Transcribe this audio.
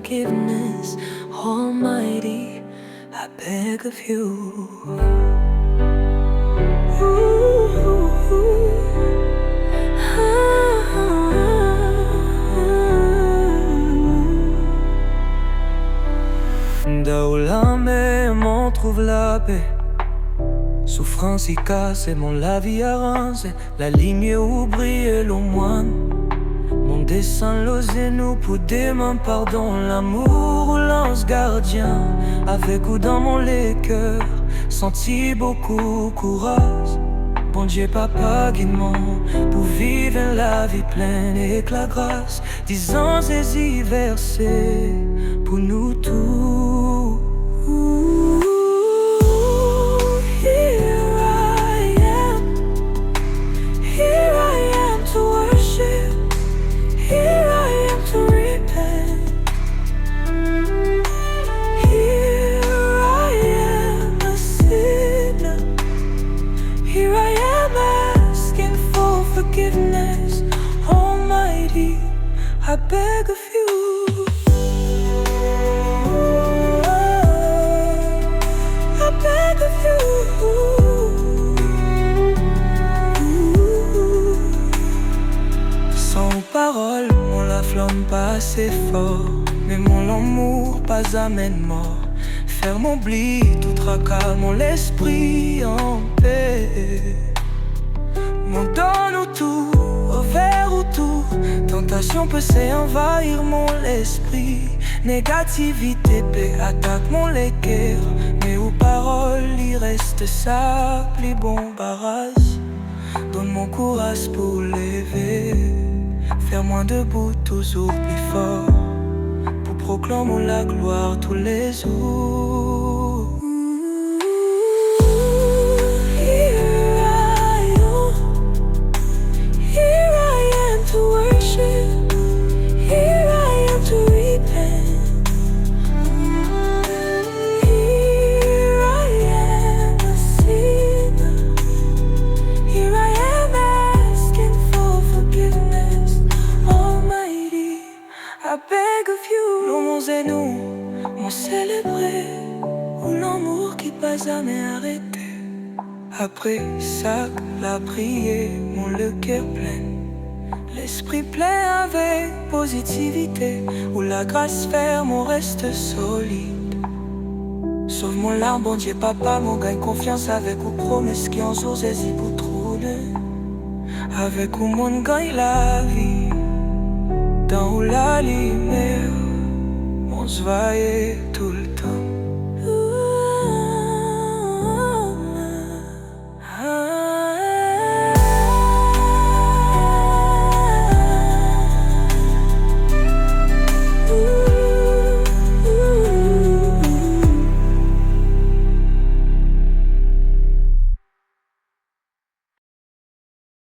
forgiveness. Almighty, I beg of you. Daoulame, on trouve la paix. Souffrance y casse et mon la vie arrange. La ligne où brille le moine. Mon dessin l'osé nous pour des mains pardon. L'amour lance gardien. Avec ou dans mon les cœurs. Senti beaucoup courage. Bon Dieu papa guide-moi pour vivre la vie pleine et que la grâce 10 ans et versés pour nous tous. Here I am to worship. Here I am to repent. Here I am a sinner. Here I am asking for forgiveness. Almighty, I beg of you. I beg of you. Sans parole, mon la flamme pas assez fort. Mais mon amour pas amène mort. Faire m'oublie tout tracas, mon l'esprit en paix. Mon donne ou tout, au vert ou tout. Tentation peut s'envahir mon l'esprit. Négativité paix attaque mon l'équerre. Mais aux paroles il reste ça, plus bon barrage. Donne mon courage pour lever. Faire moins debout, toujours plus fort. Pour proclamer la gloire tous les jours. Here I am to worship. Here I am to repent. Here I am a sinner. Here I am asking for forgiveness. Almighty, I beg of you. L'homme et nous, on célébrait où l'amour qui pas jamais arrêté. Après ça, la prière, mon le cœur plein. L'esprit plein avec positivité. Où la grâce ferme, on reste solide. Sauve mon larme, bon Dieu papa, mon gagne confiance avec ou promesse qui en source et pour trôner. Avec où mon gagne la vie. Dans où la lumière, on se voyait tout le temps.